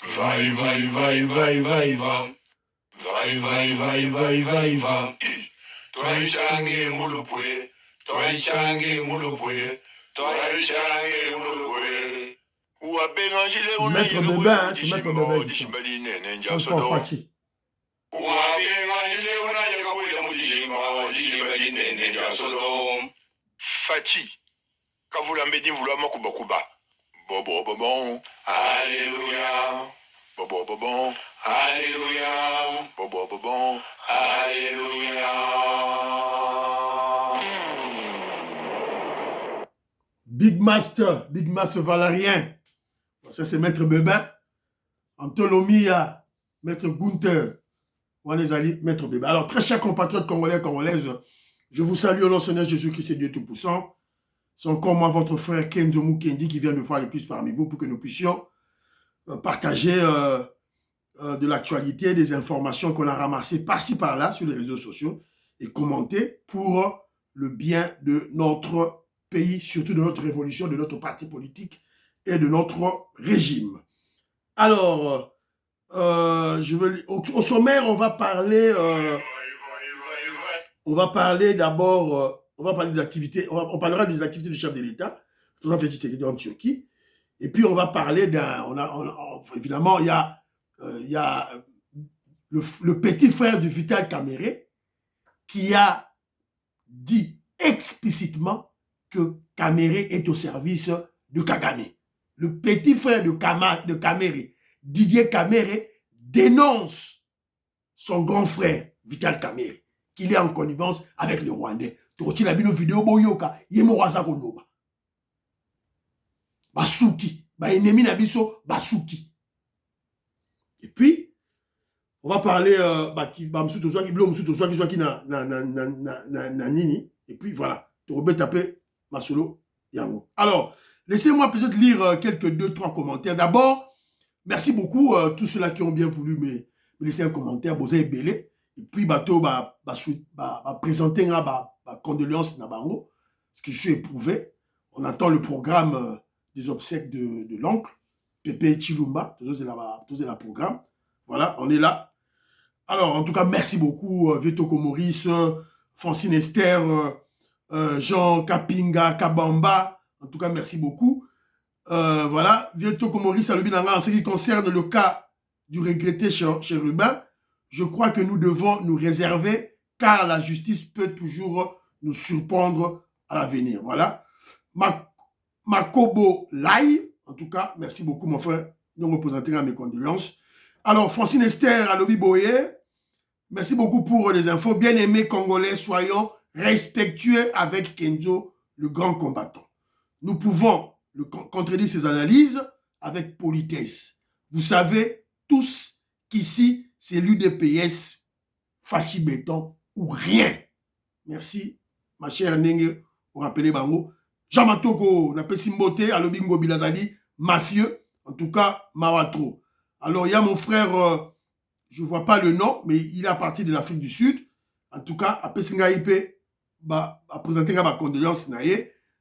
Vai, vai, vai, vai, vai, va. Vai, vai, vai, vai, vai, va. Toi changi mulupwe. Toi changi mulupwe. Toi changi mulupwe. Ou à Bengangile, C'est on a Maître Bébin, c'est Maître Bébin qui chante. Chanson Fachi. Ou à Bengangile, on a Fachi. Quand vous l'avez dit, vous l'avez Kuba. Bon, bon, bon, bon. Alléluia. Bon, bon, bon, bon. Alléluia. Bon, bon, bon, bon. Alléluia. Big Master Valérien. Ça, c'est Maître Bébin. Antolomia, Maître Gunther. On les alliés, Maître Bébin. Alors, très chers compatriotes congolais, congolaises, je vous salue au nom de Seigneur Jésus-Christ et Dieu Tout-Puissant. C'est encore moi, votre frère Kenzo Mukendi, qui vient de voir le plus parmi vous pour que nous puissions partager de l'actualité, des informations qu'on a ramassées par-ci par-là sur les réseaux sociaux et commenter pour le bien de notre pays, surtout de notre révolution, de notre parti politique et de notre régime. Alors, au sommaire, on va parler d'abord, on va parler de l'activité, on parlera des activités du chef de l'État, tout en fait, c'est en Turquie. Et puis, on va parler évidemment, il y a le petit frère du Vital Kamere qui a dit explicitement que Kamere est au service de Kagame. Le petit frère de Kamere, Didier Kamere, dénonce son grand frère Vital Kamere, qu'il est en connivence avec le Rwandais. Tu as vu une vidéo boyoka, yemoraza koloba. Basuki, ennemi nabiso basuki. Et puis, on va parler et puis voilà, tu vas taper Masolo Yango. Alors, laissez-moi peut-être lire quelques 2-3 commentaires. D'abord, merci beaucoup tous ceux-là qui ont bien voulu me laisser un commentaire, Bosé Belé. Et puis, bateau présenter ma condoléance na bango, parce que je suis éprouvé. On attend le programme des obsèques de l'oncle, Pépé Chilumba, tous les programme. Voilà, on est là. Alors, en tout cas, merci beaucoup, Vetoko Maurice, Francine Esther, Jean Kapinga, Kabamba. En tout cas, merci beaucoup. Voilà, Vetoko Maurice, en ce qui concerne le cas du regretté Chérubin, je crois que nous devons nous réserver, car la justice peut toujours nous surprendre à l'avenir. Voilà. Makobo Lai, en tout cas, merci beaucoup, mon frère. Nous représentons à mes condoléances. Alors, Francine Esther, Alobi Boye, merci beaucoup pour les infos. Bien-aimés Congolais, soyons respectueux avec Kenzo, le grand combattant. Nous pouvons contredire ses analyses avec politesse. Vous savez tous qu'ici, c'est l'UDPS, Fachi Béton ou rien. Merci, ma chère Nenge, pour rappeler Bango. Jean Matoko, n'a pas simboté, Alobi Ngobilazali, mafieux, en tout cas, Mawatro. Alors, il y a mon frère, je ne vois pas le nom, mais il est à partir de l'Afrique du Sud. En tout cas, après Singaïpe, a présenté ma condoléance.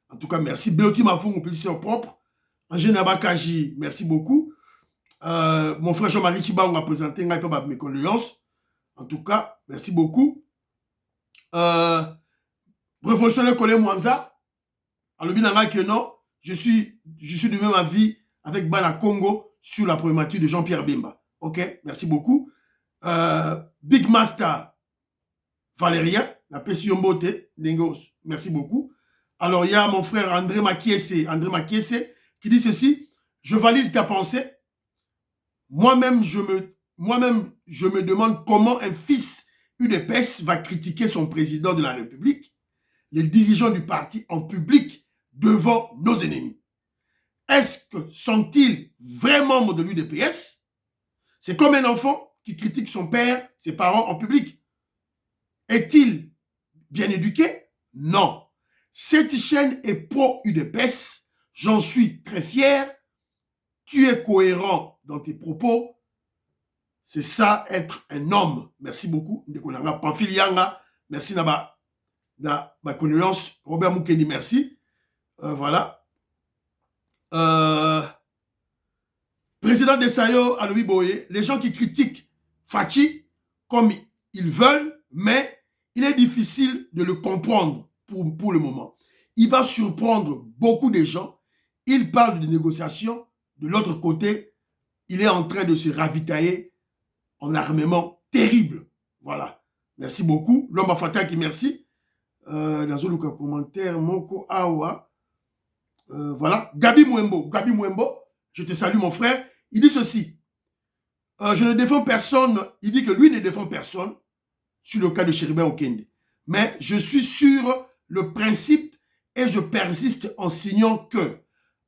En tout cas, merci. Beloti Mafou, mon position propre. Angé Nabakaji, merci beaucoup. Mon frère Jean-Marie Chiba, on a présenté mes condoléances. En tout cas, merci beaucoup. Révolutionnaire Colé Mwanza, alors bien que non, je suis du même avis avec Bana Congo sur la problématique de Jean-Pierre Bemba. Ok, merci beaucoup. Big Master Valérien, la Pession Beauté, merci beaucoup. Alors, il y a mon frère André Makiese qui dit ceci: je valide ta pensée. Moi-même, je me demande comment un fils UDPS va critiquer son président de la République, les dirigeants du parti en public devant nos ennemis. Est-ce que sont-ils vraiment membres de l'UDPS? C'est comme un enfant qui critique son père, ses parents en public. Est-il bien éduqué? Non. Cette chaîne est pro-UDPS. J'en suis très fier. Tu es cohérent dans tes propos. C'est ça, être un homme. Merci beaucoup. Pamphile Yanga, merci na ma condoléance. Robert Mukendi, merci. Voilà. Président de Sayo à Louis Boye, les gens qui critiquent Fachi comme ils veulent, mais il est difficile de le comprendre pour le moment. Il va surprendre beaucoup de gens. Il parle de négociations. De l'autre côté, il est en train de se ravitailler en armement terrible. Voilà. Merci beaucoup. L'homme à Fatah qui merci. Dans un commentaire, Moko Awa. Voilà. Gabi Mwembo, je te salue mon frère. Il dit ceci. Je ne défends personne. Il dit que lui ne défend personne sur le cas de Cherubin Okende. Mais je suis sur le principe et je persiste en signant que,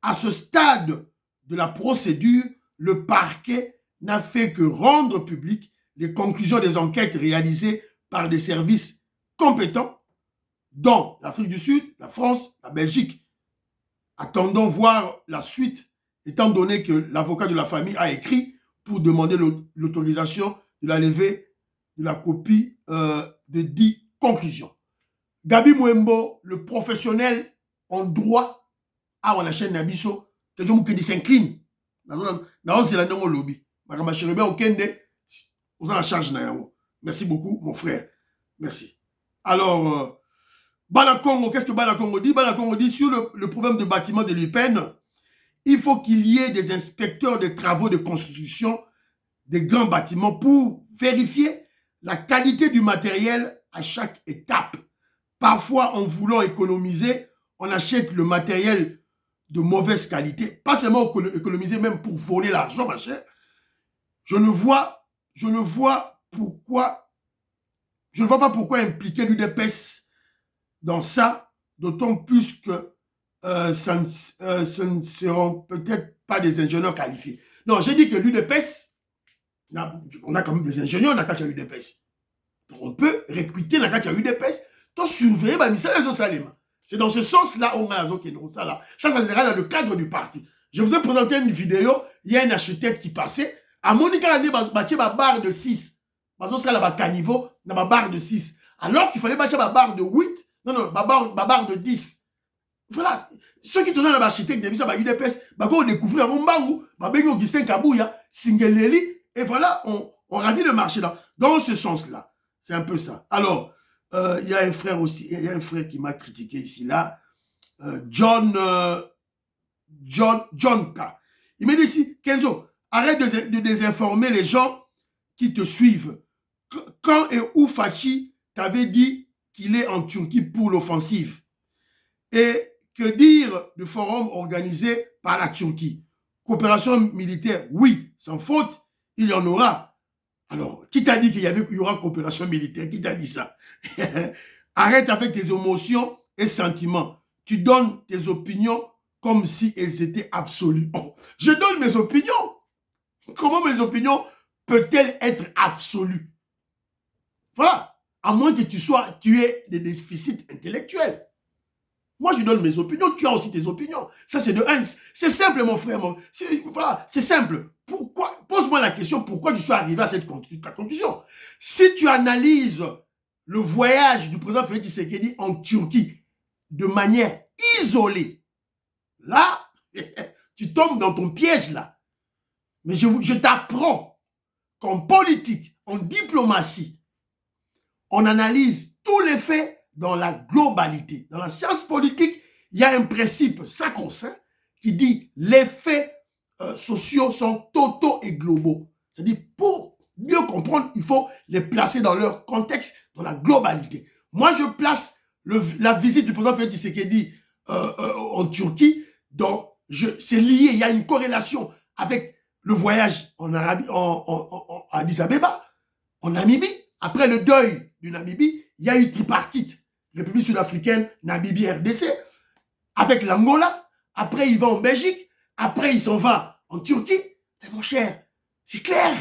à ce stade de la procédure, le parquet n'a fait que rendre public les conclusions des enquêtes réalisées par des services compétents, dont l'Afrique du Sud, la France, la Belgique. Attendons voir la suite, étant donné que l'avocat de la famille a écrit pour demander l'autorisation de la levée de la copie de 10 conclusions. Gabi Mwembo, le professionnel en droit, a la chaîne Nabiso, que je me s'incline. C'est la lobby. Merci beaucoup, mon frère. Merci. Alors, Balakongo, qu'est-ce que Balakongo dit? Balakongo dit sur le problème de bâtiment de l'UPEN, il faut qu'il y ait des inspecteurs de travaux de construction des grands bâtiments pour vérifier la qualité du matériel à chaque étape. Parfois, en voulant économiser, on achète le matériel de mauvaise qualité. Pas seulement économiser, même pour voler l'argent, ma chère. Je ne vois pas pourquoi impliquer l'UDPS dans ça, d'autant plus que ce ne seront peut-être pas des ingénieurs qualifiés. Non, j'ai dit que l'UDPS, on a quand même des ingénieurs dans le UDPS. Donc on peut recruter dans le UDPS, donc surveiller les Salema. C'est dans ce sens-là, ça sera dans le cadre du parti. Je vous ai présenté une vidéo, il y a un architecte qui passait, à Monica, il y a une barre de 6. Il y a une barre de 6. Alors qu'il fallait bâtir une barre de 8, une barre de 10. Voilà. Ceux qui sont dans l'architecte, ils vont découvrir un bangou, Augustin Kabouya, Singeleli, et voilà, on ravit le marché là. Dans ce sens-là, c'est un peu ça. Alors, il y a un frère aussi, il y a un frère qui m'a critiqué ici, là, John K. Il m'a dit ici, Kenzo, arrête de désinformer les gens qui te suivent. Quand et où Fachi t'avait dit qu'il est en Turquie pour l'offensive? Et que dire du forum organisé par la Turquie? Coopération militaire, oui, sans faute, il y en aura. Alors, qui t'a dit qu'il y aura coopération militaire? Qui t'a dit ça? Arrête avec tes émotions et sentiments. Tu donnes tes opinions comme si elles étaient absolues. Oh, je donne mes opinions. Comment mes opinions peuvent-elles être absolues? Voilà. À moins que tu aies des déficits intellectuels. Moi, je donne mes opinions, tu as aussi tes opinions. Ça, c'est de Heinz. C'est simple, mon frère. Voilà, c'est simple. Pourquoi? Pose-moi la question, pourquoi je suis arrivé à cette conclusion? Si tu analyses le voyage du président Félix Tshisekedi en Turquie de manière isolée, là, tu tombes dans ton piège, là. Mais je t'apprends qu'en politique, en diplomatie, on analyse tous les faits dans la globalité. Dans la science politique, il y a un principe sacro-saint qui dit les faits sociaux sont totaux et globaux. C'est-à-dire, pour mieux comprendre, il faut les placer dans leur contexte, dans la globalité. Moi, je place la visite du président Félix Tshisekedi en Turquie, donc c'est lié, il y a une corrélation avec le voyage en Arabie, en Addis Abeba, en Namibie. Après le deuil du Namibie, il y a eu tripartite. République sud-africaine, Namibie, RDC, avec l'Angola. Après, il va en Belgique. Après, il s'en va en Turquie. Mais mon cher, c'est clair.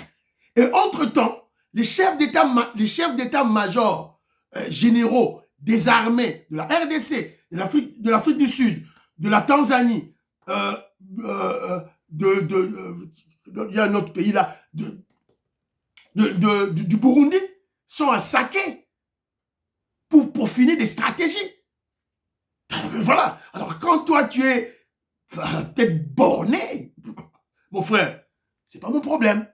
Et entre-temps, les chefs d'état-major généraux des armées de la RDC, de l'Afrique du Sud, de la Tanzanie, il y a un autre pays là, du Burundi, sont à Saké pour peaufiner des stratégies. Voilà. Alors, quand toi, tu es peut-être borné, mon frère, c'est pas mon problème.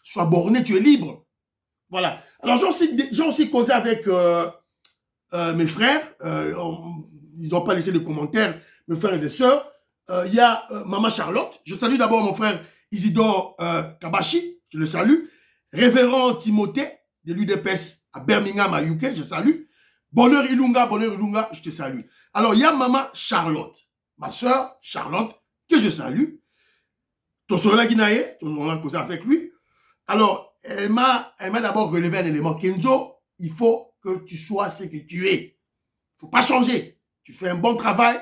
Sois borné, tu es libre. Voilà. Alors, j'ai aussi causé avec mes frères. Ils n'ont pas laissé de commentaires, mes frères et sœurs. Il y a Maman Charlotte. Je salue d'abord mon frère Isidore Kabashi. Je le salue. Révérend Timothée de l'UDPS à Birmingham, à UK. Je salue. Bonheur Ilunga, je te salue. Alors, il y a Maman Charlotte, ma sœur Charlotte, que je salue. Tosola Guinaye, on a causé avec lui. Alors, elle m'a d'abord relevé un élément. Kenzo, il faut que tu sois ce que tu es. Il ne faut pas changer. Tu fais un bon travail.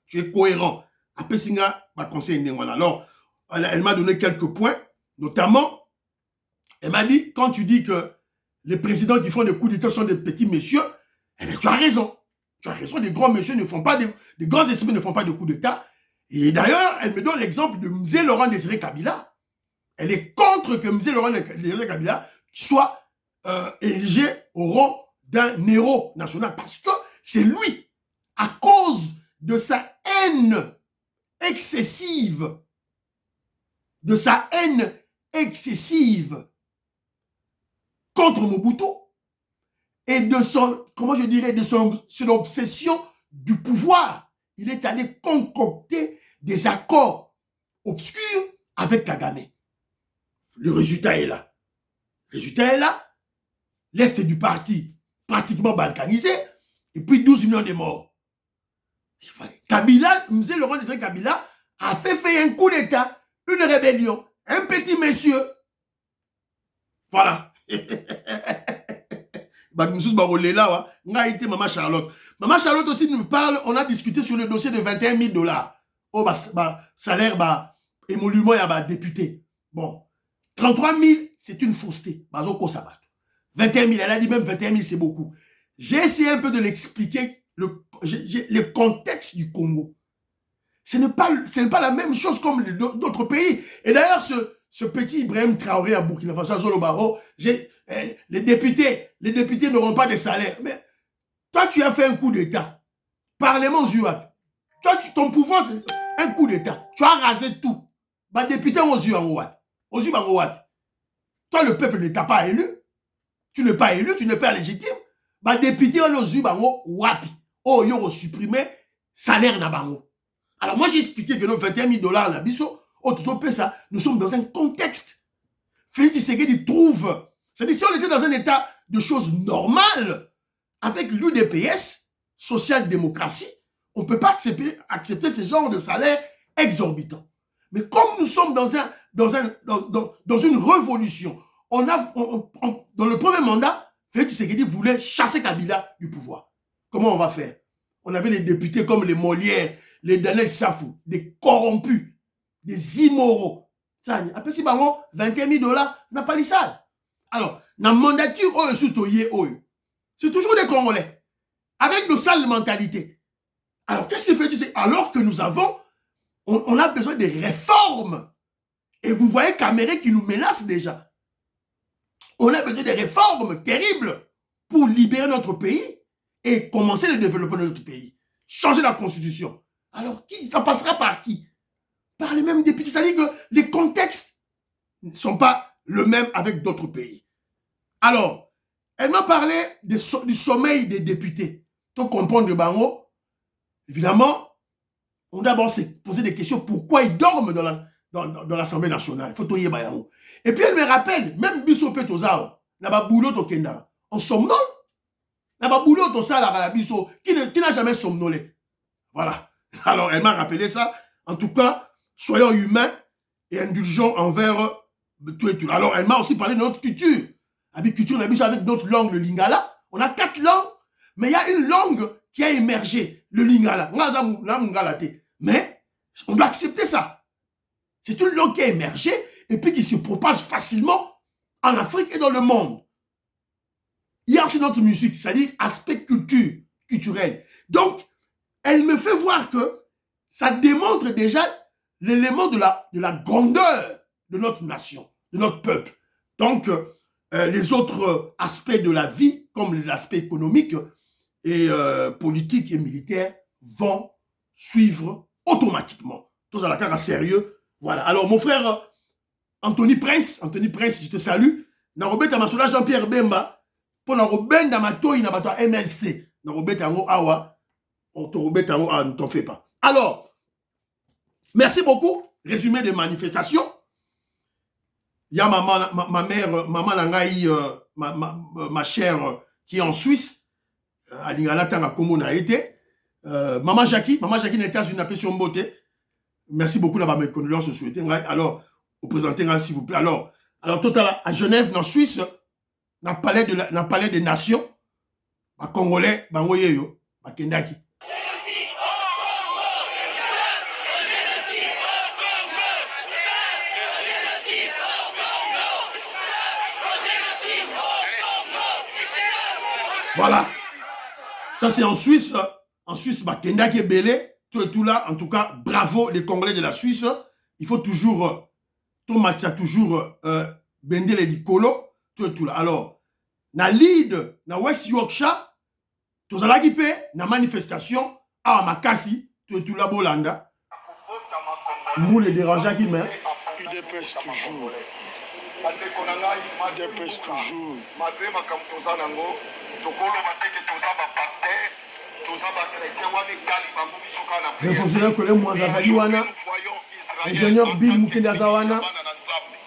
Tu es cohérent. Alors, elle m'a donné quelques points. Notamment, elle m'a dit, quand tu dis que les présidents qui font des coups d'État sont des petits messieurs, eh bien, tu as raison. Tu as raison, des grands messieurs ne font pas, des grands esprits ne font pas de coups d'État. Et d'ailleurs, elle me donne l'exemple de Mzé Laurent Désiré Kabila. Elle est contre que Mzé Laurent Désiré Kabila soit érigé au rang d'un héros national. Parce que c'est lui, à cause de sa haine excessive, contre Mobutu et de son, comment je dirais, de son obsession du pouvoir. Il est allé concocter des accords obscurs avec Kagame. Le résultat est là. L'Est du parti pratiquement balkanisé et puis 12 millions de morts. Kabila, Mzé Laurent Désiré Kabila a fait un coup d'État, une rébellion, un petit monsieur. Voilà. Maman Charlotte. Maman Charlotte aussi nous parle, on a discuté sur le dossier de 21 000 $. Oh, salaire, émolument, il y a député. Bon, 33 000, c'est une fausseté. 21 000, elle a dit même 21 000, c'est beaucoup. J'ai essayé un peu de l'expliquer, le contexte du Congo. Ce n'est pas la même chose comme d'autres pays. Et d'ailleurs, ce petit Ibrahim Traoré à Burkina Faso, à Zolobaro, les députés n'auront pas de salaire. Mais toi, tu as fait un coup d'État. Parlement Zuak. Toi, ton pouvoir, c'est un coup d'État. Tu as rasé tout. Les députés ont Zuak. Toi, le peuple ne t'a pas élu. Tu n'es pas élu, tu n'es pas légitime. Les députés ont Zuak. Oh, ils ont supprimé salaire na bango. Alors, moi, j'ai expliqué que nos 21 000 $, la biso, nous sommes dans un contexte. Félix Tshisekedi trouve. C'est-à-dire, si on était dans un état de choses normales, avec l'UDPS, social-démocratie, on ne peut pas accepter ce genre de salaire exorbitant. Mais comme nous sommes dans une révolution, dans le premier mandat, Félix Tshisekedi voulait chasser Kabila du pouvoir. Comment on va faire? On avait les députés comme les Molières, les Daniel Safou, des corrompus, des immoraux. Après, si 21 000 $, n'a pas l'issal. Alors, dans la mandature, c'est toujours des Congolais, avec nos sales mentalités. Alors, qu'est-ce qu'il fait? Alors que nous avons, on a besoin de réformes. Et vous voyez Caméré qui nous menace déjà. On a besoin de réformes terribles pour libérer notre pays et commencer le développement de notre pays. Changer la constitution. Alors, ça passera par qui? Par les mêmes députés. C'est-à-dire que les contextes ne sont pas le même avec d'autres pays. Alors, elle m'a parlé du sommeil des députés. Pour comprendre le bango, évidemment, on doit d'abord se poser des questions. Pourquoi ils dorment dans l'Assemblée nationale? Il faut tout y aller. Et puis elle me rappelle, même Bisso Petozao, on somnole. Qui n'a jamais somnolé. Voilà. Alors, elle m'a rappelé ça. En tout cas, soyons humains et indulgents envers tout et tout. Alors, elle m'a aussi parlé de notre culture. Avec culture, on a vu ça avec notre langue, le lingala. On a 4 langues, mais il y a une langue qui a émergé, le lingala. Mais on doit accepter ça. C'est une langue qui a émergé et puis qui se propage facilement en Afrique et dans le monde. Il y a aussi notre musique, c'est-à-dire aspect culturel. Donc, elle me fait voir que ça démontre déjà l'élément de la grandeur de notre nation, de notre peuple. Donc, les autres aspects de la vie, comme les aspects économiques et politiques et militaires, vont suivre automatiquement. Tout ça, la carrière sérieux, Voilà. Alors, mon frère Anthony Prince, je te salue. Na robeta masola Jean-Pierre Bemba. Pour na robenda matoi na bato MLC. Na robeta ngo awa. On te robeta ngo awa, ne t'en fais pas. Alors, merci beaucoup. Résumé des manifestations. Il y a ma mère, maman Nangaï, ma chère, qui est en Suisse. À Lingala Tanga Congo n'a été. Maman Jackie n'était pas une appel sur beauté. Merci beaucoup d'avoir mes condoléances souhaitées. Alors, vous présentez, s'il vous plaît. Alors, total, à Genève, dans Suisse, dans le palais des Nations, les Congolais, Bangoyeyo, Kendaki. Voilà. Ça, c'est en Suisse. En Suisse, Kendaki est belé. Tout là. En tout cas, bravo les Congolais de la Suisse. Il faut toujours, bender les dicolo. Tout là. Alors, na lead, na West Yorkshire, tout ça là qui paie, na manifestation, à Makassi, tout là, Bolanda. Nous les dérangeants qui met. UDPS toujours. UDPS toujours. Révolutionnaire que les moins Azaliwana, ingénieur Bill Mukende Azawana,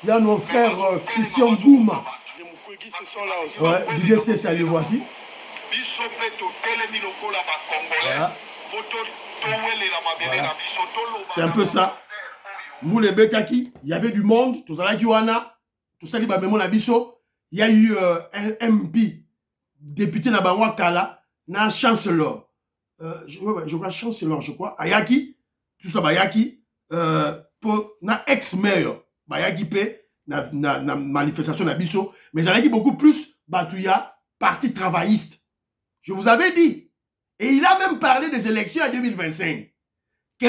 il y a nos frères Christian Bouma. Les Mukwegistes sont là aussi. Ouais, l'UDC, ça les voici. Voilà. Voilà. C'est un peu ça. Moule Bekaki, il y avait du monde, tout ça là, tout ça, il y a eu un MP, député Nabanwa Kala, un chancellor. Je crois chancellor, Ayaki, tout ça, Bayaki, pour un ex-maire, Bayaki P, na manifestation Nabiso, mais il y a beaucoup plus, Batouya, parti travailliste. Je vous avais dit. Et il a même parlé des élections en 2025. Il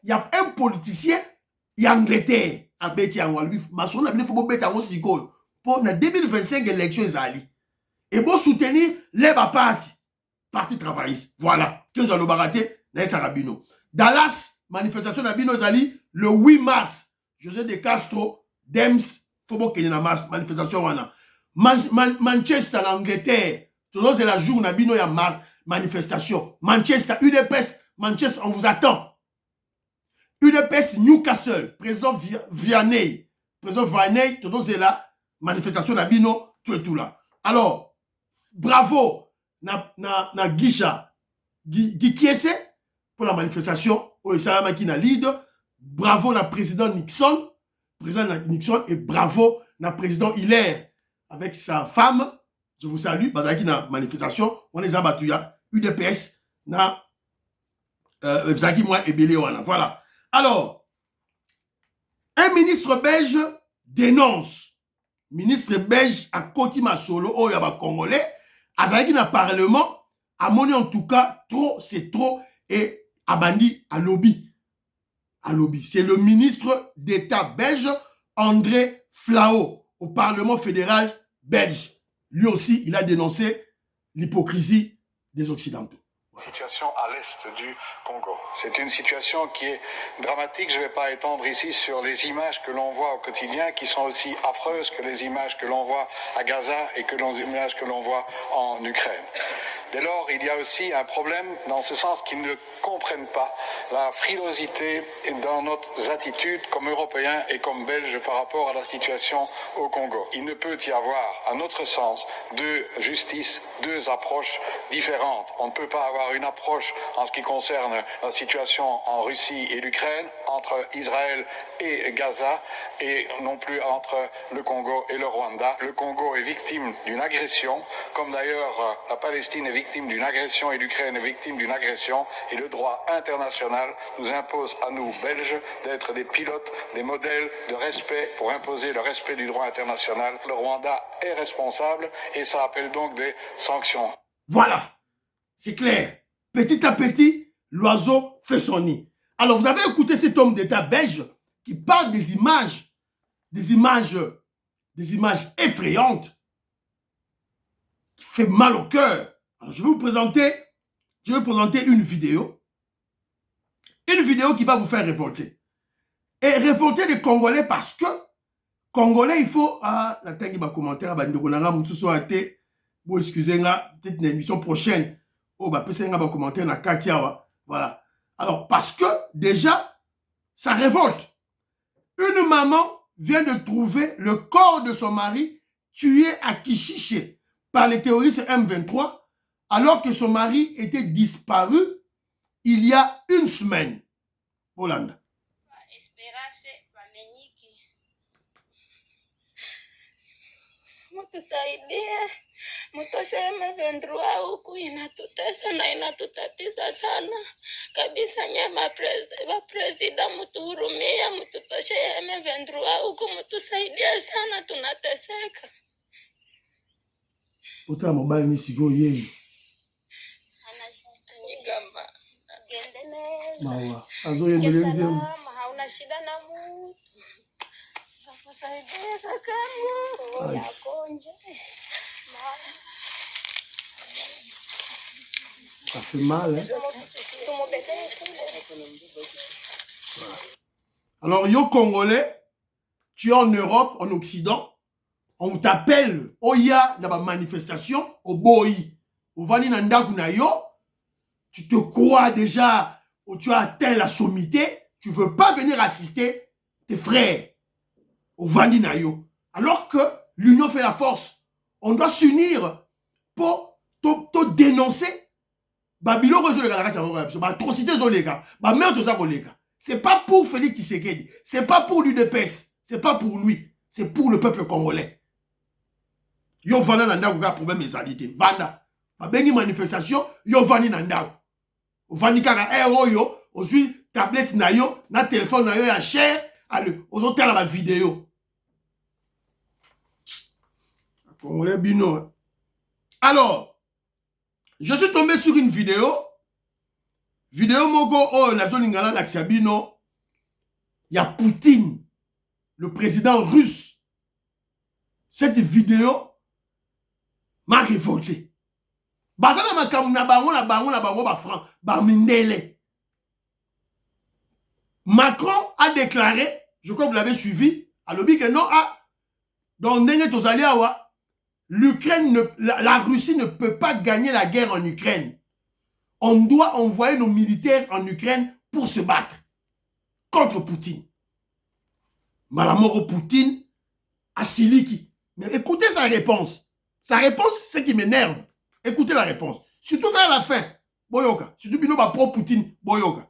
y a un politicien, il y a Angleterre, à Betiangwa, lui, ma son a faut bêta pour la 2025 élections et pour soutenir les parti travailliste. Voilà. Qui nous a le baraté, Rabino. Dallas, manifestation d'Abino Zali, le 8 mars. José de Castro, Dems, Fobo Kenyamas, manifestation wana. Manchester, en Angleterre, c'est la journée d'Abino, il y a manifestation. Manchester, UDPS, Manchester, on vous attend. UDPS, Newcastle, président Vianney, c'est la manifestation d'Abino, tout là. Alors, bravo, na Guicha, Guy Kiese, pour la manifestation, au Salama qui na lead, bravo na président Nixon, et bravo na président Hilaire, avec sa femme, je vous salue, bazaki na manifestation, on est abattuya, UDPS, na Zaki moi et Béléwana. Voilà. Alors, un ministre belge dénonce. Ministre belge à Kotima Solo, oh yaba congolais, azaki na parlement, a moni en tout cas, trop, c'est trop, et abandi à lobby. À lobby. C'est le ministre d'État belge, André Flao, au Parlement fédéral belge. Lui aussi, il a dénoncé l'hypocrisie des Occidentaux. Situation à l'est du Congo. C'est une situation qui est dramatique. Je ne vais pas étendre ici sur les images que l'on voit au quotidien, qui sont aussi affreuses que les images que l'on voit à Gaza et que les images que l'on voit en Ukraine. Dès lors, il y a aussi un problème dans ce sens qu'ils ne comprennent pas la frilosité dans nos attitudes comme Européens et comme Belges par rapport à la situation au Congo. Il ne peut y avoir, à notre sens, deux justices, deux approches différentes. On ne peut pas avoir une approche en ce qui concerne la situation en Russie et l'Ukraine, entre Israël et Gaza, et non plus entre le Congo et le Rwanda. Le Congo est victime d'une agression, comme d'ailleurs la Palestine est victime d'une agression et l'Ukraine est victime d'une agression, et le droit international nous impose à nous, Belges, d'être des pilotes, des modèles de respect pour imposer le respect du droit international. Le Rwanda est responsable et ça appelle donc des sanctions. Voilà, c'est clair. Petit à petit, l'oiseau fait son nid. Alors, vous avez écouté cet homme d'État belge qui parle des images effrayantes, qui fait mal au cœur. Alors, je vais vous présenter une vidéo Une vidéo qui va vous faire révolter. Et révolter les Congolais parce que Congolais, il faut... Ah, la tête qui va commenter, bon, excusez-moi, peut-être une émission prochaine. Oh, bah, peut-être va commenter dans Katia. Voilà. Alors, parce que, déjà, ça révolte. Une maman vient de trouver le corps de son mari tué à Kishiché par les terroristes M23, alors que son mari était disparu il y a une semaine. Hollande. Mtusaidie, mtoshe M23 huku inatutesa na inatutatiza sana kabisa. Nyema presida, mtuhurumia, mtutoshe M23 huku, mtusaidie sana, tunateseka. Uta mobile ni sigo ye. Anigamba. Gendeneza. Mawa. Azo yembeleze. Hauna shida na Mungu. Mtusaidie kakangu. Yakonje. Ça fait mal, hein? Alors, yo Congolais, tu es en Europe, en Occident, on t'appelle, Oya, dans la manifestation, au Boyi, au Vani Nandaku na yo, tu te crois déjà, où tu as atteint la sommité, tu ne veux pas venir assister tes frères au Vani na yo. Alors que l'union fait la force. On doit s'unir pour te dénoncer. Babilo rezo le gars, atrocité zolega, ba meurtre za kolega. C'est pas pour Félix Tshisekedi, c'est pas pour l'UDPS, c'est pas pour lui, c'est pour le peuple congolais. Yo vana na ndako ka problème ezalité. Vanda. Ba bengi manifestation, yo vani na ndako. Vani kaka oyo, ozui tablette na yo, na téléphone na yo ya cher, allez, ozo tala ba vidéo. Congolais bino. Alors, je suis tombé sur une vidéo. Vidéo moko, oh, la zone ingala l'Axiabino. Il y a Poutine, le président russe. Cette vidéo m'a révolté. Bazana makamuna bango na bango ba franc, ba mindele. Macron a déclaré, je crois que vous l'avez suivi, à l'objet que non, dans Ndenge Tozali awa, l'Ukraine, la Russie ne peut pas gagner la guerre en Ukraine. On doit envoyer nos militaires en Ukraine pour se battre contre Poutine. Malamoro Poutine à Siliki. Mais écoutez sa réponse. Sa réponse, c'est qui m'énerve. Écoutez la réponse. Surtout vers la fin. Boyoka. Surtout Bino ba pro Poutine. Boyoka.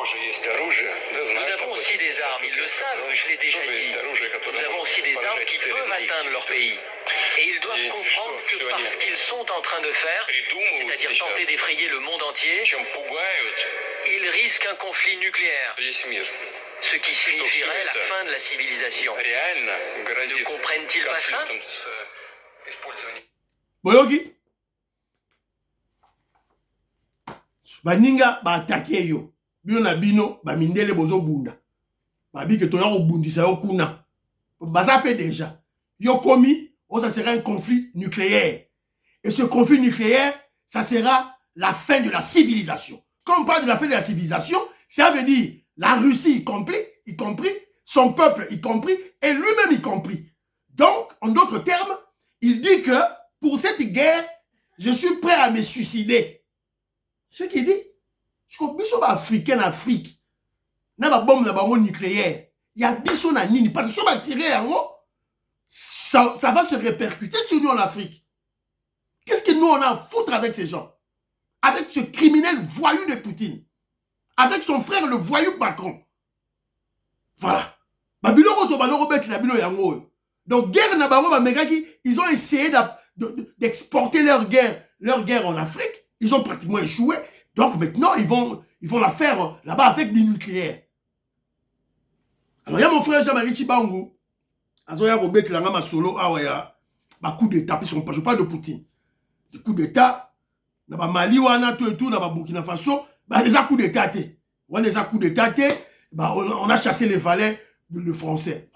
Nous avons aussi des armes, ils le savent, je l'ai déjà dit. Nous avons aussi des armes qui peuvent atteindre leur pays. Et ils doivent comprendre que parce qu'ils sont en train de faire, c'est-à-dire tenter d'effrayer le monde entier, ils risquent un conflit nucléaire. Ce qui signifierait la fin de la civilisation. Ne comprennent-ils pas ça? Boyoki. Baninga ba attaquer yo. Bino na bino ba mindele bozo bunda. Ba bi ke to ya bundisa yo kuna. Baza pe déjà. Yo komi, oh ça sera un conflit nucléaire. Et ce conflit nucléaire, ça sera la fin de la civilisation. Quand on parle de la fin de la civilisation, ça veut dire la Russie y compris, son peuple y compris, et lui-même y compris. Donc, en d'autres termes, il dit que pour cette guerre, je suis prêt à me suicider. C'est ce qu'il dit. Je crois que les Africains en Afrique, il y a une bombe nucléaire. Il y a biso na nini. Parce que si on va tirer en haut, ça va se répercuter sur nous en Afrique. Qu'est-ce que nous on a à foutre avec ces gens? Avec ce criminel voyou de Poutine. Avec son frère le voyou Macron. Voilà. Donc, guerre na bango, ils ont essayé d'exporter leur guerre en Afrique. Ils ont pratiquement échoué. Donc maintenant, ils vont la faire là-bas avec du nucléaire. Alors, il y a mon frère Jean-Marie Chibangu. Azoya Robek Langama Solo, Awaya. Coup d'État, je parle de Poutine. Des coups d'État, dans le Mali, tout et tout, dans le Burkina Faso, les coups d'État. Les coups d'État, on a chassé les valets de Français.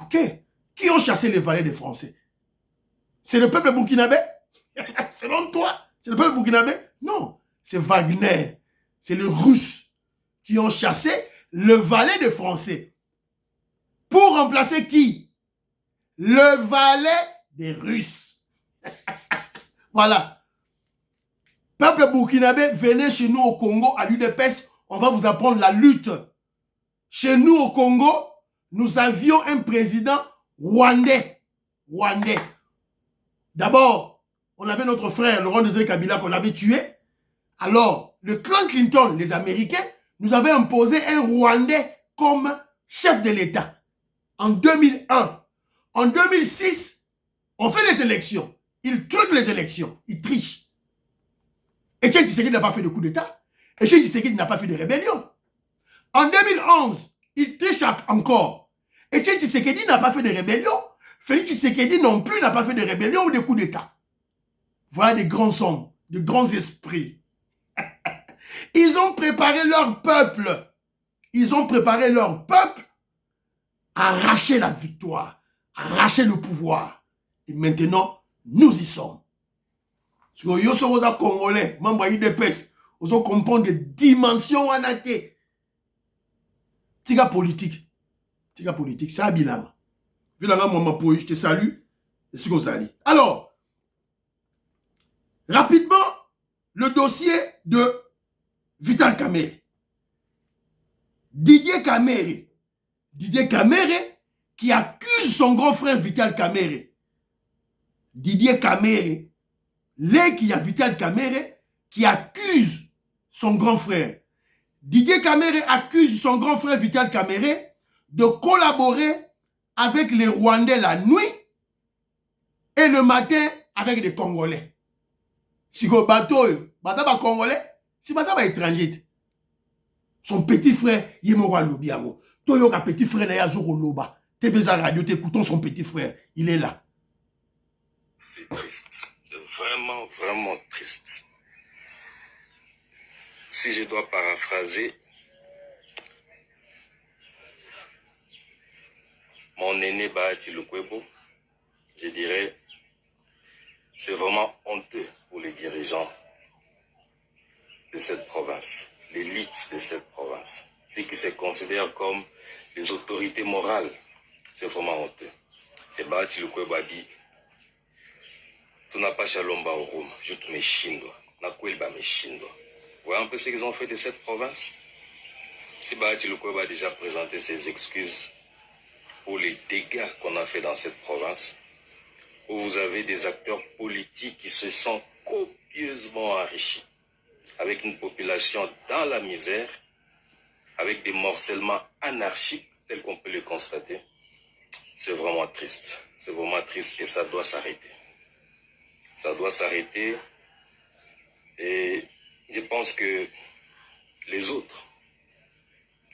Ok. Qui ont chassé les valets des Français? C'est le peuple burkinabé? Selon toi, c'est le peuple burkinabé? Non. c'est Wagner. C'est les Russes qui ont chassé le valet des Français. Pour remplacer qui? Le valet des Russes. Voilà. Peuple burkinabé, venez chez nous au Congo, à l'UDPS, on va vous apprendre la lutte. Chez nous au Congo, nous avions un président rwandais. D'abord, on avait notre frère Laurent Désiré Kabila qu'on avait tué. Alors, le clan Clinton, les Américains, nous avaient imposé un Rwandais comme chef de l'État. En 2001. En 2006, on fait les élections. Ils truquent les élections. Ils trichent. Etienne Tshisekedi n'a pas fait de coup d'État. Etienne Tshisekedi n'a pas fait de rébellion. En 2011, il triche encore. Etienne Tshisekedi n'a pas fait de rébellion. Félix Tshisekedi non plus n'a pas fait de rébellion ou de coup d'État. Voilà des grands hommes, de grands esprits. Ils ont préparé leur peuple. Ils ont préparé leur peuple à arracher la victoire, à arracher le pouvoir. Et maintenant, nous y sommes. Parce que yo sommes Congolais, membres UDPS, vous ont comprendre des dimensions en athée. Tiga politique, c'est un bilan. Bilan, maman, je te salue. Et ce qu'on salue. Alors, rapidement, le dossier de Vital Kamerhe. Didier Kamerhe qui accuse son grand frère Vital Kamerhe. Didier Kamerhe, Vital Kamerhe qui accuse son grand frère. Didier Kamerhe accuse son grand frère Vital Kamerhe de collaborer avec les Rwandais la nuit et le matin avec les Congolais. Si vous bateau, Congolais, si vous étranger. Son petit frère, Yemora Lobiamo. Toi, un petit frère, Yazoro Loba. TVZ Radio, t'écoutons son petit frère. Il est là. C'est triste. C'est vraiment, vraiment triste. Si je dois paraphraser, mon aîné Bahati Lukwebo, je dirais, c'est vraiment honteux pour les dirigeants de cette province, l'élite de cette province, ceux qui se considèrent comme les autorités morales, c'est vraiment honteux. Et Bahati Lukwebo a dit, tu n'as pas Shalomba au Rome, je te mets chinois, Nakwelba me chinois. Vous voyez un peu ce qu'ils ont fait de cette province? Si Bahati Lukwebo a déjà présenté ses excuses pour les dégâts qu'on a fait dans cette province, où vous avez des acteurs politiques qui se sont copieusement enrichis, avec une population dans la misère, avec des morcellements anarchiques tels qu'on peut le constater, c'est vraiment triste. C'est vraiment triste et ça doit s'arrêter. Ça doit s'arrêter et je pense que les autres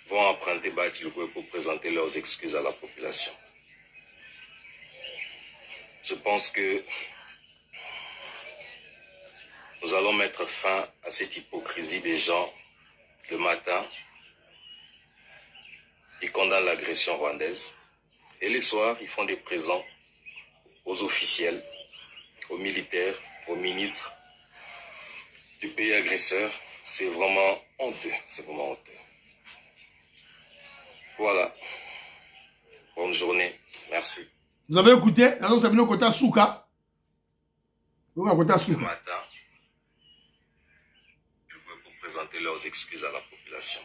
vont emprunter Bahati Lukwebo pour présenter leurs excuses à la population. Je pense que nous allons mettre fin à cette hypocrisie des gens. Le matin, ils condamnent l'agression rwandaise. Et le soir, ils font des présents aux officiels, aux militaires, aux ministres du pays agresseur. C'est vraiment honteux. C'est vraiment honteux. Voilà. Bonne journée. Merci. Vous avez écouté? Alors, ça vient au côté Souka. Le matin, pour présenter leurs excuses à la population.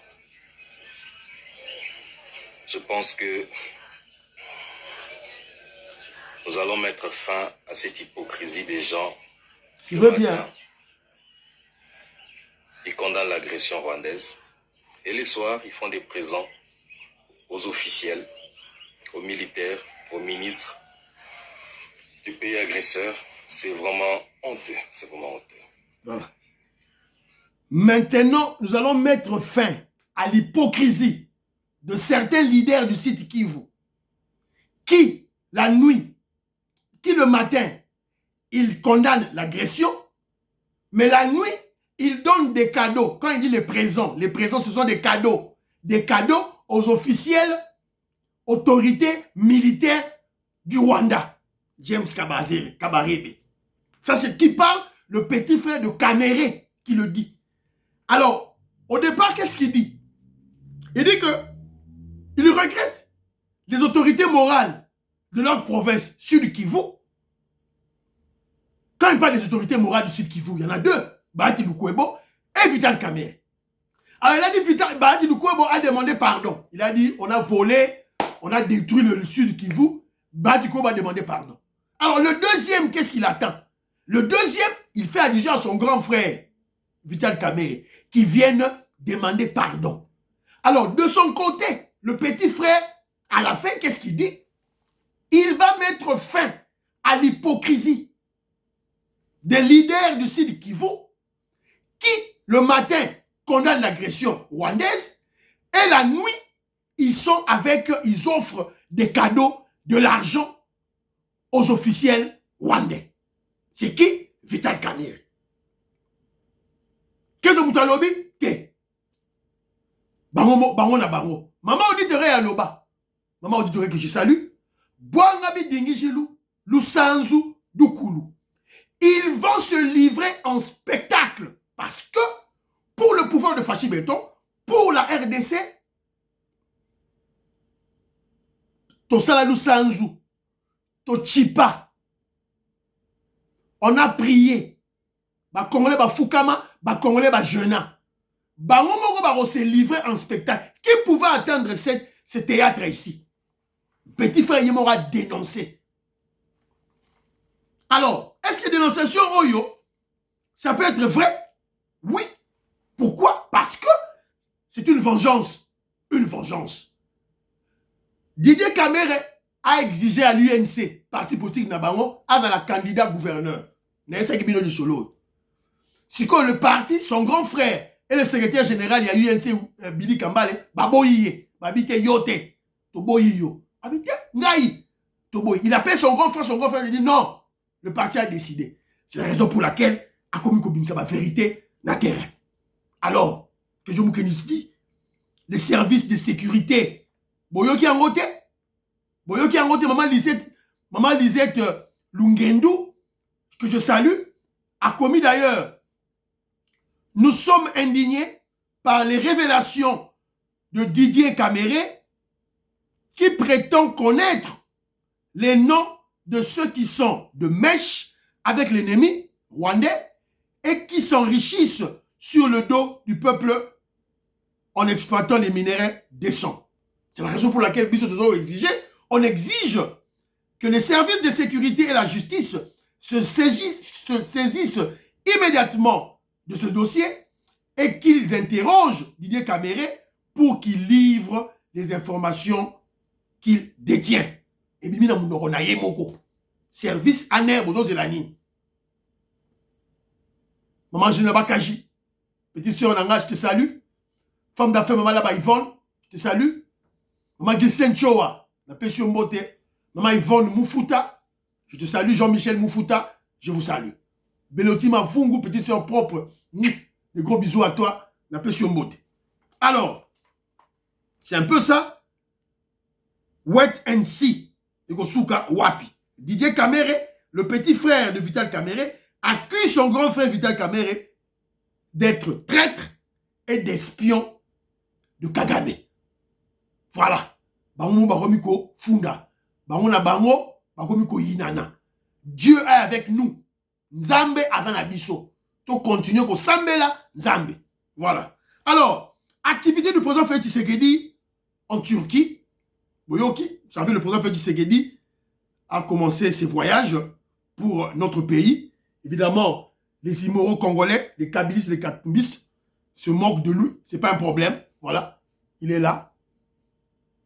Je pense que nous allons mettre fin à cette hypocrisie des gens. Tu veux bien. Ils condamnent l'agression rwandaise. Et les soirs, ils font des présents aux officiels, aux militaires, aux ministres du pays agresseur. C'est vraiment honteux. C'est vraiment honteux. Voilà. Maintenant, nous allons mettre fin à l'hypocrisie de certains leaders du site Kivu qui, la nuit, qui le matin, ils condamnent l'agression, mais la nuit, ils donnent des cadeaux. Quand il dit les présents, ce sont des cadeaux. Des cadeaux aux officiels, autorités militaires du Rwanda. James Kabarebe. Ça, c'est qui parle? Le petit frère de Kamerhe qui le dit. Alors, au départ, qu'est-ce qu'il dit? Il dit que il regrette les autorités morales de leur province Sud Kivu. Quand il parle des autorités morales du Sud Kivu, il y en a deux, Bahati Lukwebo et Vital Kamerhe. Alors il a dit, Bahati Lukwebo a demandé pardon. Il a dit, on a volé, on a détruit le Sud Kivu. Bahati Lukwebo a demandé pardon. Alors le deuxième, qu'est-ce qu'il attend? Le deuxième, il fait allusion à son grand frère, Vital Kamerhe, qui viennent demander pardon. Alors de son côté, le petit frère, à la fin, qu'est-ce qu'il dit? Il va mettre fin à l'hypocrisie des leaders du Sud Kivu qui, le matin, condamnent l'agression rwandaise et la nuit, ils offrent des cadeaux, de l'argent aux officiels rwandais. C'est qui? Vital Kamerhe. Qu'est-ce que vous avez dit? Bango na bango. Maman auditeure ya loba. Maman auditeure que je salue. Boangabi Dingijilu, Lusanzu, Dukulu. Ils vont se livrer en spectacle parce que pour le pouvoir de Fachi Beton, pour la RDC, to sala Lusanzu, to Chipa, on a prié. Ba Congolais ba Fukama, ba Congolais ba Jena. Bango moko ba se livrer en spectacle. Qui pouvait attendre ce théâtre ici? Petit frère Yemo a dénoncé. Alors, est-ce que dénonciation Oyo, ça peut être vrai? Oui. Pourquoi? Parce que c'est une vengeance. Une vengeance. Didier Kamerhe a exigé à l'UNC, parti politique Nabango, à la candidat gouverneur. Si quand le parti, son grand frère et le secrétaire général, il y a UNC Billy Kambale, Baboye, Babite Yote, Toboyo. Il appelle son grand frère, il dit non, le parti a décidé. C'est la raison pour laquelle, à Komiko la vérité, n'a terrain. Alors, que je vous dis, les services de sécurité, Boyoki Angote, Maman Lisette Lungendu, que je salue, a commis d'ailleurs. Nous sommes indignés par les révélations de Didier Kamerhe, qui prétend connaître les noms de ceux qui sont de mèche avec l'ennemi rwandais et qui s'enrichissent sur le dos du peuple en exploitant les minéraux décents. C'est la raison pour laquelle on exige que les services de sécurité et la justice se saisissent immédiatement de ce dossier et qu'ils interrogent Didier Kamerhe pour qu'il livre les informations qu'il détient. Et bimina munoronaye moko. Service aner bozo zelani. Maman Geneva Kaji. Petite soeur Nanga, je te salue. Femme d'affaires Maman Laba Yvonne, je te salue. Maman Gisèle Chowa, la Pession Mbote. Maman Yvonne Moufuta, je te salue. Jean-Michel Moufuta, je vous salue. Beloti Mafungu, petite soeur propre. Des gros bisous à toi, la Pession Mbote. Alors, c'est un peu ça. Wait and see. Wapi. Didier Kamerhe, le petit frère de Vital Kamerhe, accuse son grand frère Vital Kamerhe d'être traître et d'espion de Kagame. Voilà. Bango Baromiko Funda. Bango na bango, Baromiko Yinana. Dieu est avec nous. Nzambe avant abisso. To continue ko sambela Nzambe. Voilà. Alors, activité du président Félix Tshisekedi en Turquie. Boyoki, vous savez, le président Félix Tshisekedi a commencé ses voyages pour notre pays. Évidemment, les immoraux congolais, les kabylistes, les katumbistes se moquent de lui. C'est pas un problème. Voilà, il est là.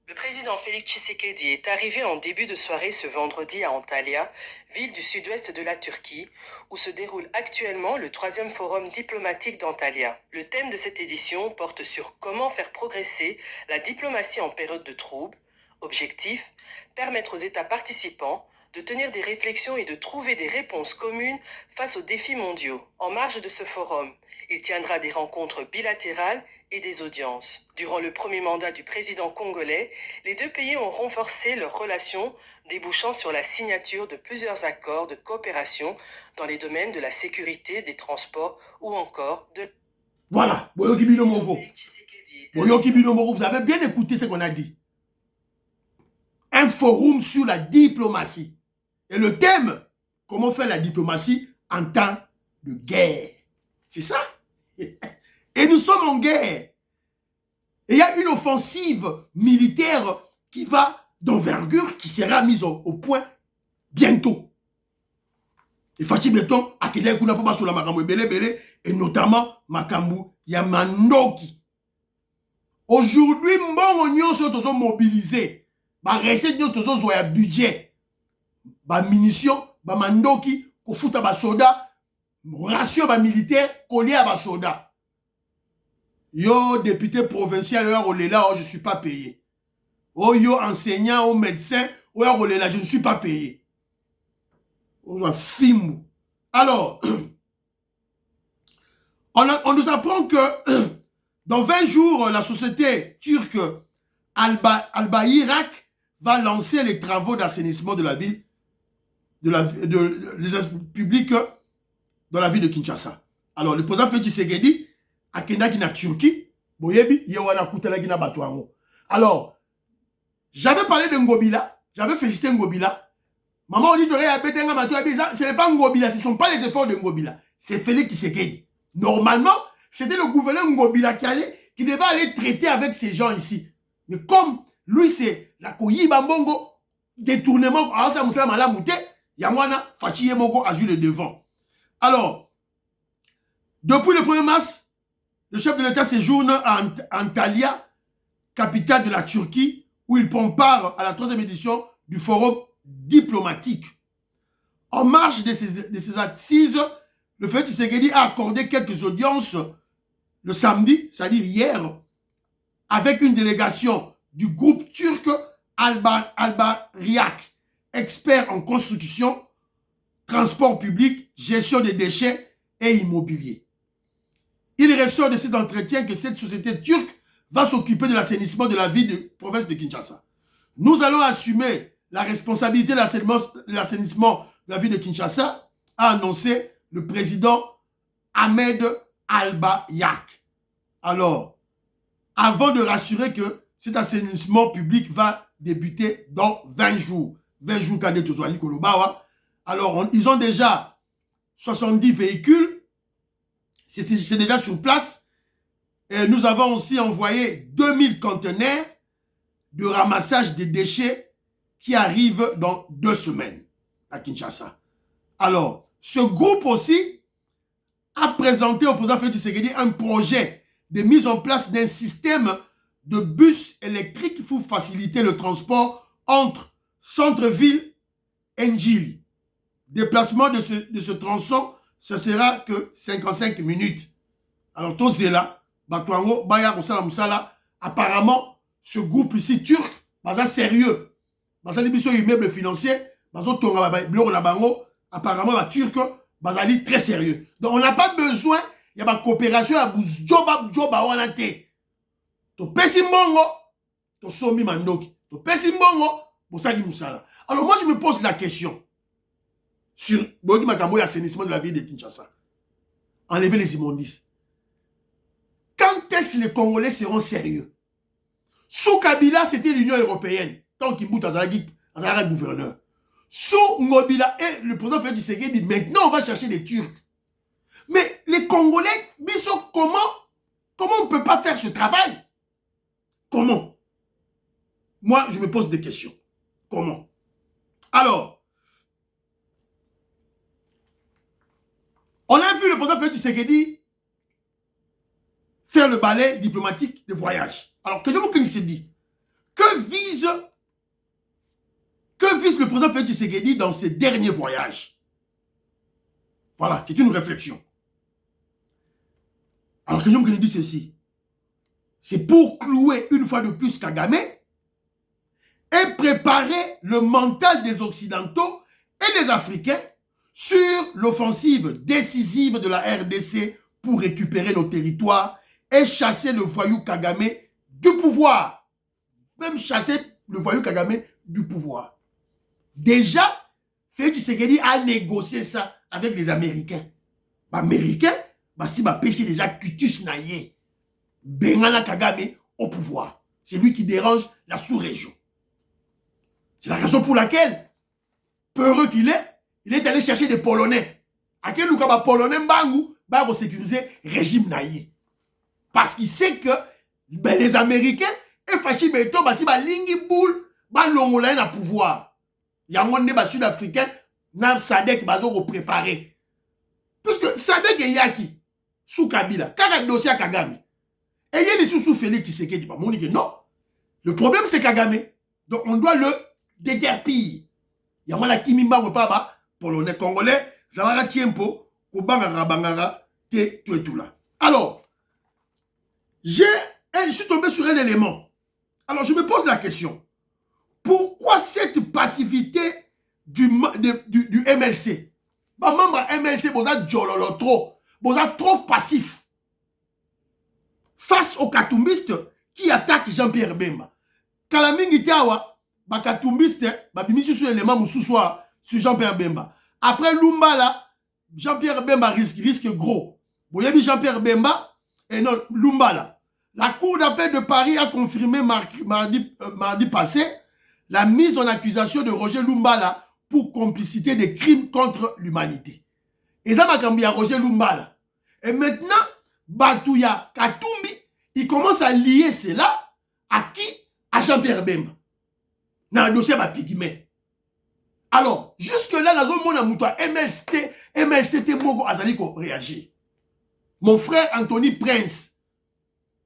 Le président Félix Tshisekedi est arrivé en début de soirée ce vendredi à Antalya, ville du sud-ouest de la Turquie, où se déroule actuellement le 3e forum diplomatique d'Antalya. Le thème de cette édition porte sur comment faire progresser la diplomatie en période de troubles. Objectif, permettre aux États participants de tenir des réflexions et de trouver des réponses communes face aux défis mondiaux. En marge de ce forum, il tiendra des rencontres bilatérales et des audiences. Durant le premier mandat du président congolais, les deux pays ont renforcé leurs relations, débouchant sur la signature de plusieurs accords de coopération dans les domaines de la sécurité, des transports ou encore de... Voilà. Boyoki Bino Moko. Boyoki Bino Moko, vous avez bien écouté ce qu'on a dit. Un forum sur la diplomatie. Et le thème, comment faire la diplomatie en temps de guerre. C'est ça. Et nous sommes en guerre. Et il y a une offensive militaire qui va d'envergure, qui sera mise au point bientôt. Et Fachi Beton, Akidé Kuna Papa sur la Makambu Bele, et notamment Makambu Yamandoki. Aujourd'hui, Mbongo Nyonso Tozo mobilisé. Ba recette Nyonso Tozo Zoya budget. Ba munitions, ba Mandoki, Kofuta ba soda, ration ba militaire, collé à ba soda. Yo, député provincial, yo, Olela, je ne suis pas payé. Oh, yo, enseignant, oh, médecin, oh, Olela, je ne suis pas payé. Oh, film. Alors, on nous apprend que dans 20 jours, la société turque Alba Irak va lancer les travaux d'assainissement de la ville, des publics dans la ville de Kinshasa. Alors, le président Félix Tshisekedi Akendaki na Turquie, boyebi, yewana kutelaki na batouango. Alors, j'avais parlé de Ngobila, j'avais félicité Ngobila. Maman on dit ce n'est pas Ngobila, ce ne sont pas les efforts de Ngobila, c'est Félix Tshisekedi. Normalement, c'était le gouverneur Ngobila qui devait aller traiter avec ces gens ici. Mais comme lui, c'est la Koyiba Mbongo, détournement, alors ça moussa malamouté, Yamwana, Fachi Yemoko a eu le devant. Alors, depuis le 1er mars, le chef de l'État séjourne à Antalya, capitale de la Turquie, où il prend part à la 3e édition du forum diplomatique. En marge de ces assises, le Félix Tshisekedi a accordé quelques audiences le samedi, c'est-à-dire hier, avec une délégation du groupe turc Alba Riak, expert en construction, transport public, gestion des déchets et immobilier. Il ressort de cet entretien que cette société turque va s'occuper de l'assainissement de la ville de province de Kinshasa. Nous allons assumer la responsabilité de l'assainissement de la ville de Kinshasa, a annoncé le président Ahmed Alba-Yak. Alors, avant de rassurer que cet assainissement public va débuter dans 20 jours. 20 jours quand alors, ils ont déjà 70 véhicules. C'est déjà sur place. Et nous avons aussi envoyé 2000 conteneurs de ramassage des déchets qui arrivent dans 2 semaines à Kinshasa. Alors, ce groupe aussi a présenté au président Félix Tshisekedi un projet de mise en place d'un système de bus électriques pour faciliter le transport entre centre-ville et Njili. Déplacement de ce tronçon, ce sera que 55 minutes. Alors, tous ces là, apparemment, ce groupe ici turc, c'est sérieux. Dans l'émission immeuble financier, apparemment, la Turque, c'est très sérieux. Donc, on n'a pas besoin, il y a une coopération à Joba Wanate. To Pesimbongo, to Somi Mandoki. To Pesimbongo, Bosagi Moussala. Alors, moi, je me pose la question sur l'assainissement de la ville de Kinshasa. Enlever les immondices. Quand est-ce que les Congolais seront sérieux? Sous Kabila, c'était l'Union européenne. Tant qu'il bout à gouverneur. Sous Ngobila et le président Félix Tshisekedi dit maintenant on va chercher des Turcs. Mais les Congolais, comment on ne peut pas faire ce travail? Comment? Moi, je me pose des questions. Comment? Alors, on a vu le président Félix Tshisekedi faire le balai diplomatique de voyage. Alors, que je se dit, que vise le président Félix Tshisekedi dans ses derniers voyages? Voilà, c'est une réflexion. Alors, que je me dis ceci, c'est pour clouer une fois de plus Kagame et préparer le mental des Occidentaux et des Africains sur l'offensive décisive de la RDC pour récupérer nos territoires et chasser le voyou Kagame du pouvoir. Même chasser le voyou Kagame du pouvoir. Déjà, Félix Tshisekedi a négocié ça avec les Américains. Américains, basi bapesi déjà cutus na ye. Bengana Kagame au pouvoir. C'est lui qui dérange la sous-région. C'est la raison pour laquelle, peureux qu'il est, il est allé chercher des Polonais. À quel cas Polonais Mbangu va sécuriser le régime naïe. Parce qu'il sait que ben, les Américains, et Fachi Beto, basi ba lingi boule, ba longolaye na pouvoir. Yangon ne ba sud-africain, na Sadek bazo préparé. Parce que Sadek et Yaki, sous Kabila, quand dossier à Kagame, et il y a des sous Félix Tshisekedi, non. Le problème c'est Kagame. Donc on doit le déguerpir. Il y a un Kimimba Wepaba, Polonais Congolais, Zawara Tiempo, Kubangara Bangara, tout là. Alors, je suis tombé sur un élément. Alors je me pose la question. Pourquoi cette passivité du MLC? Bah, membre MLC, vous êtes trop passif. Face aux katumbistes qui attaquent Jean-Pierre Bemba. Kalamingi Tawa, ba katumbiste, ba bimisi sur l'élément sur Jean-Pierre Bemba. Après Lumbala, Jean-Pierre Bemba risque gros. Vous voyez Jean-Pierre Bemba et non Lumbala. La Cour d'appel de Paris a confirmé mardi passé la mise en accusation de Roger Lumbala pour complicité des crimes contre l'humanité. Et ça m'a cambié à Roger Lumbala. Et maintenant, Batouya Katumbi, il commence à lier cela à qui? À Jean-Pierre Bemba. Dans le dossier de Pigme. Alors, jusque-là, la zone mon amoutoua, MLCT Mogo Azaliko réagit. Mon frère Anthony Prince.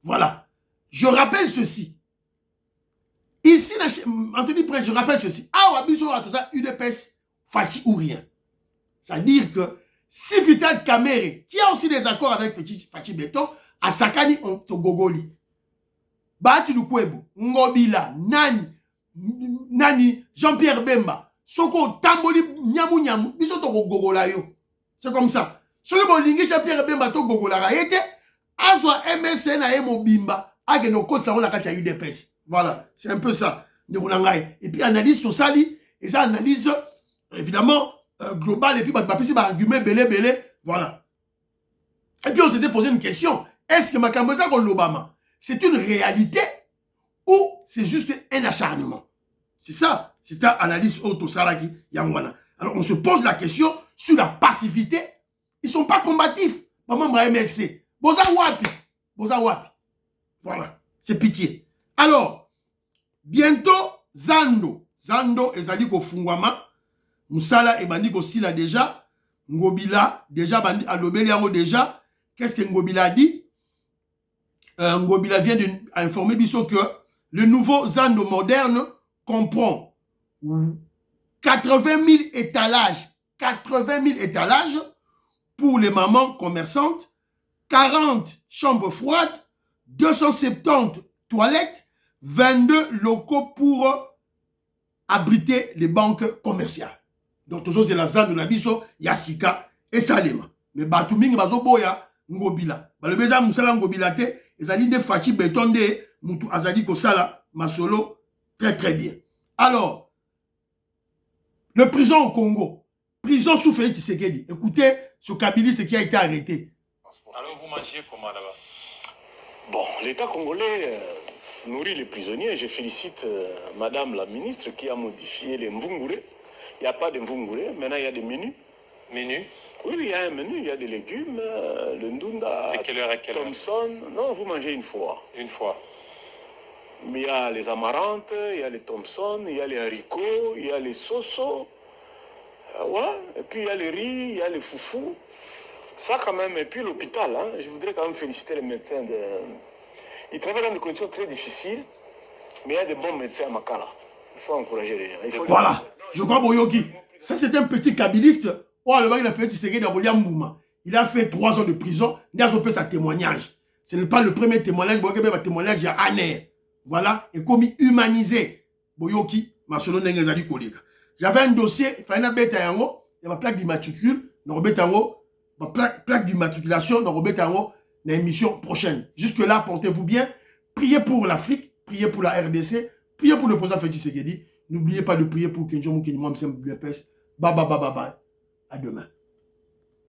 Voilà. Je rappelle ceci. Ici, Anthony Prince, je rappelle ceci. Ah, Wabiso a tout ça, UDPS, Fachi ou rien. C'est-à-dire que si Vital Kamere, qui a aussi des accords avec Fachi Beton, à Sakani, on Togogoli. Bati Lukwebo, Ngobila, Nani, Jean-Pierre Bemba, Soko, Tamboli, Nyamu, Biso Togogola yo. C'est comme ça. Ce que Bolingi, Jean-Pierre Bemba, Togogola, était, Azwa MSN a Emo Bimba, Ageno Kote Saron Akacha UDPS. Voilà, c'est un peu ça. Et puis, analyse tout ça, et ça, analyse, évidemment, globale, et puis, argument, belé, voilà. Et puis, on s'était posé une question. Est-ce que Makamboza l'Obama, c'est une réalité ou c'est juste un acharnement? C'est ça. C'est une analyse auto-saraki, Yangwana. Alors, on se pose la question sur la passivité. Ils ne sont pas combatifs. Maman MLC. Boza wapi. Voilà. C'est pitié. Alors, bientôt, Zando ezali ko fungwama. Moussala et Bandi Sila déjà. Ngobila, déjà, Bandi Alobeli yango déjà. Qu'est-ce que Ngobila a dit? Ngobila vient d'informer Bissot que le nouveau Zando moderne comprend 80 000 étalages. 80 000 étalages pour les mamans commerçantes. 40 chambres froides. 270 toilettes. 22 locaux pour abriter les banques commerciales. Donc, toujours, c'est la zone de la biso, Yassika et Salema. Mais Batouming, Bazoboya, Ngobila. Le Beza Moussala Ngobila, te, Ezali de Fachi Betonde, Moutou Azadi Kosala, Masolo, très très bien. Alors, le prison au Congo, prison sous Félix Tshisekedi. Écoutez, ce Kabili, ce qui a été arrêté. Alors, vous mangez comment là-bas? Bon, l'État congolais nourrit les prisonniers. Je félicite Madame la ministre qui a modifié les Mvungure. Il n'y a pas de Mvungure, maintenant il y a des menus. Menus? Oui, il y a un menu, il y a des légumes, le ndunda, de quelle heure à quelle heure? Thomson. Non, vous mangez une fois. Une fois. Mais il y a les amarantes, il y a les Thomson, il y a les haricots, il y a les sosos. Voilà. Et puis il y a les riz, il y a les foufous. Ça quand même, et puis l'hôpital, hein, je voudrais quand même féliciter les médecins. Ils travaillent dans des conditions très difficiles, mais il y a des bons médecins à Makala. Il faut encourager les gens. Voilà, je crois Boyoki. Ça c'est un petit kabiliste. Oh, le mec il a fait Tshisekedi à Bolia Mouma. Il a fait 3 ans de prison. Il a fait sa témoignage. Ce n'est pas le premier témoignage. Boyoki a un témoignage il y a année. Voilà, et comme humanisé. Boyoki, Marcelo Nengezali Koleka. J'avais un dossier, il fallait mettre un yango, il y a ma plaque d'immatricule, on remet un yango. Plaque d'immatriculation dans l'émission prochaine. Jusque-là, portez-vous bien. Priez pour l'Afrique, priez pour la RDC, priez pour le président Félix Tshisekedi. N'oubliez pas de prier pour Kenjo Moukeni Mwamsem Blepes. Bye bye bye bye bye. À demain.